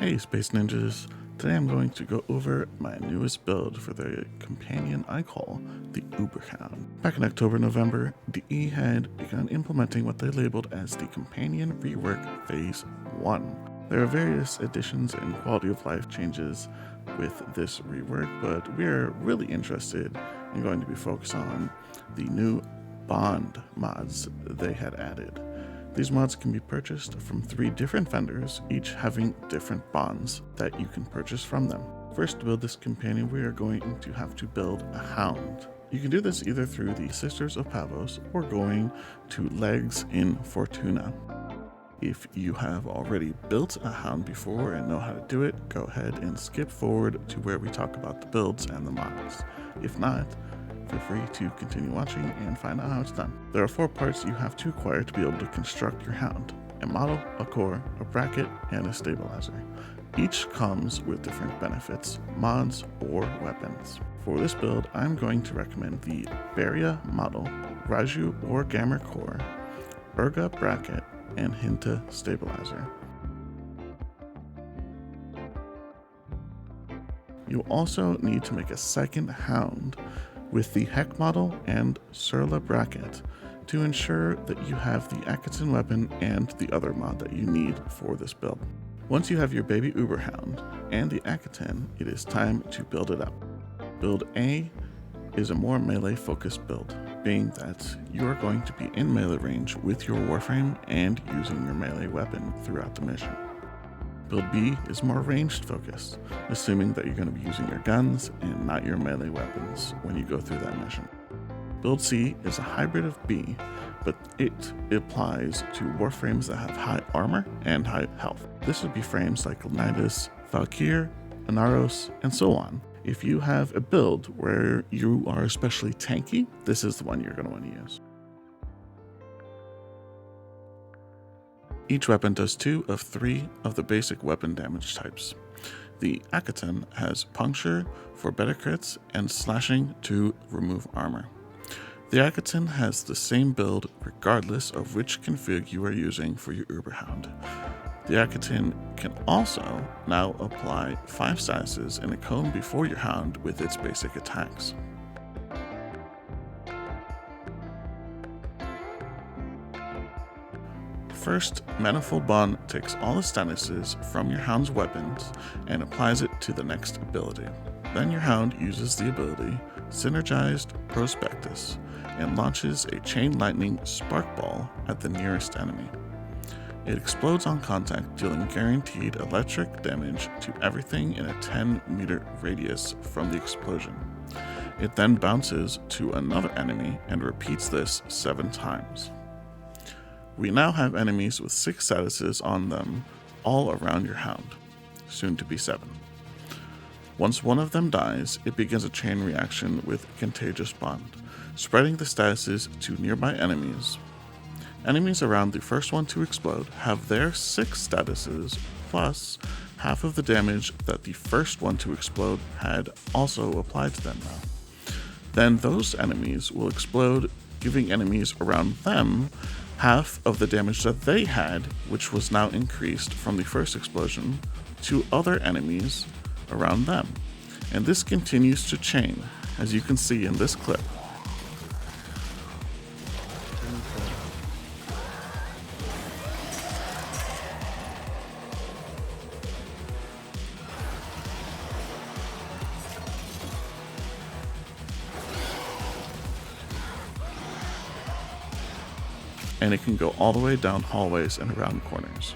Hey Space Ninjas, today I'm going to go over my newest build for the companion I call the Hound. Back in October-November, DE had begun implementing what they labeled as the Companion Rework Phase 1. There are various additions and quality of life changes with this rework, but we're really interested in going to be focused on the new bond mods they had added. These mods can be purchased from 3 different vendors, each having different bonds that you can purchase from them. First, to build this companion, we are going to have to build a Hound. You can do this either through the Sisters of Pavos or going to Legs in Fortuna. If you have already built a Hound before and know how to do it, go ahead and skip forward to where we talk about the builds and the mods. If not, feel free to continue watching and find out how it's done. There are 4 parts you have to acquire to be able to construct your Hound: a model, a core, a bracket, and a stabilizer. Each comes with different benefits, mods, or weapons. For this build, I'm going to recommend the Bhaira model, Raiju or Garmr core, Urga bracket, and Hinta stabilizer. You also need to make a second Hound with the Heck model and Cela bracket to ensure that you have the Akaten weapon and the other mod that you need for this build. Once you have your baby Hound and the Akaten, it is time to build it up. Build A is a more melee focused build, being that you are going to be in melee range with your Warframe and using your melee weapon throughout the mission. Build B is more ranged focused, assuming that you're going to be using your guns and not your melee weapons when you go through that mission. Build C is a hybrid of B, but it applies to Warframes that have high armor and high health. This would be frames like Leonidas, Valkyr, Anaros, and so on. If you have a build where you are especially tanky, this is the one you're going to want to use. Each weapon does 2 of 3 of the basic weapon damage types. The Akaten has puncture for better crits and slashing to remove armor. The Akaten has the same build regardless of which config you are using for your Hound. The Akaten can also now apply 5 statuses in a cone before your Hound with its basic attacks. First, Manifold Bond takes all the statuses from your Hound's weapons and applies it to the next ability. Then your Hound uses the ability Synergized Prospectus and launches a Chain Lightning Spark Ball at the nearest enemy. It explodes on contact, dealing guaranteed electric damage to everything in a 10-meter radius from the explosion. It then bounces to another enemy and repeats this 7 times. We now have enemies with 6 statuses on them all around your Hound, soon to be 7. Once one of them dies, it begins a chain reaction with Contagious Bond, spreading the statuses to nearby enemies. Enemies around the first one to explode have their 6 statuses plus half of the damage that the first one to explode had also applied to them now. Then those enemies will explode, giving enemies around them half of the damage that they had, which was now increased from the first explosion, to other enemies around them. And this continues to chain, as you can see in this clip. And it can go all the way down hallways and around corners.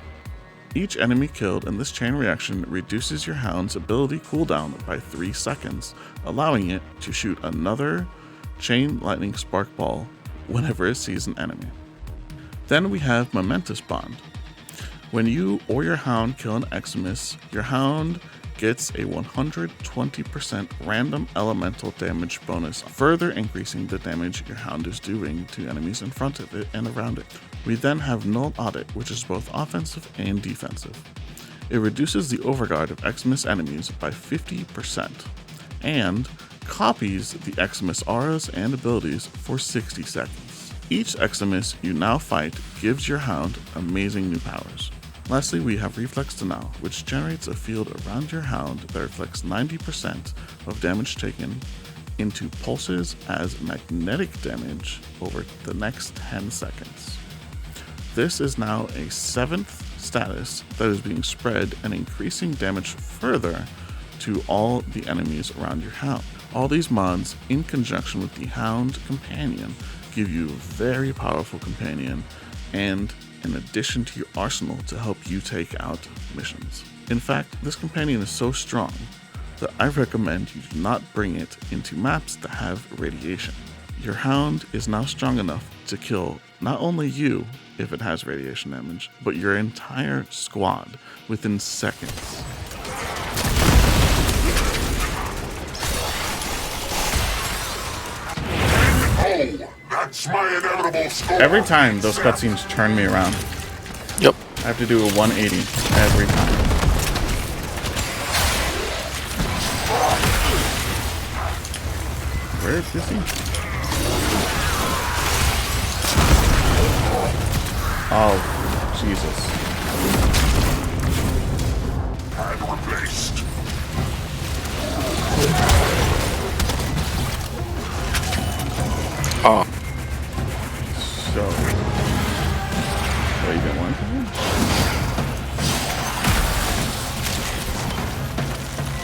Each enemy killed in this chain reaction reduces your Hound's ability cooldown by 3 seconds, allowing it to shoot another Chain Lightning Spark Ball whenever it sees an enemy. Then we have Momentous Bond. When you or your Hound kill an Eximus, your Hound gets a 120% random elemental damage bonus, further increasing the damage your Hound is doing to enemies in front of it and around it. We then have Null Audit, which is both offensive and defensive. It reduces the overguard of Eximus enemies by 50% and copies the Eximus auras and abilities for 60 seconds. Each Eximus you now fight gives your Hound amazing new powers. Lastly, we have Reflex to Null, which generates a field around your Hound that reflects 90% of damage taken into pulses as magnetic damage over the next 10 seconds. This is now a 7th status that is being spread and increasing damage further to all the enemies around your Hound. All these mods, in conjunction with the Hound companion, give you a very powerful companion and an addition to your arsenal to help you take out missions. In fact, this companion is so strong that I recommend you do not bring it into maps that have radiation. Your Hound is now strong enough to kill not only you if it has radiation damage, but your entire squad within seconds. That's my inevitable score. Every time those cutscenes turn me around. Yep. I have to do a 180 every time. Where is this? Oh, Jesus. And replaced. Oh. So, you got one?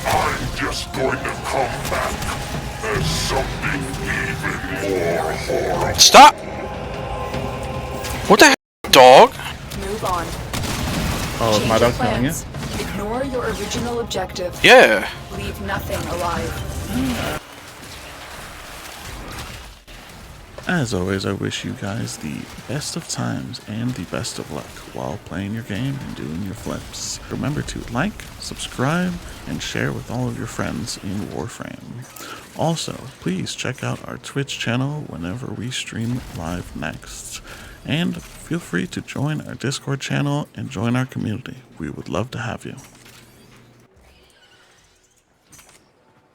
I'm just going to come back as something even more horrible. Stop! What the heck, dog? Move on. Oh, is my dog killing you? Ignore your original objective. Yeah. Leave nothing alive. As always, I wish you guys the best of times and the best of luck while playing your game and doing your flips. Remember to like, subscribe, and share with all of your friends in Warframe. Also, please check out our Twitch channel whenever we stream live next. And feel free to join our Discord channel and join our community. We would love to have you.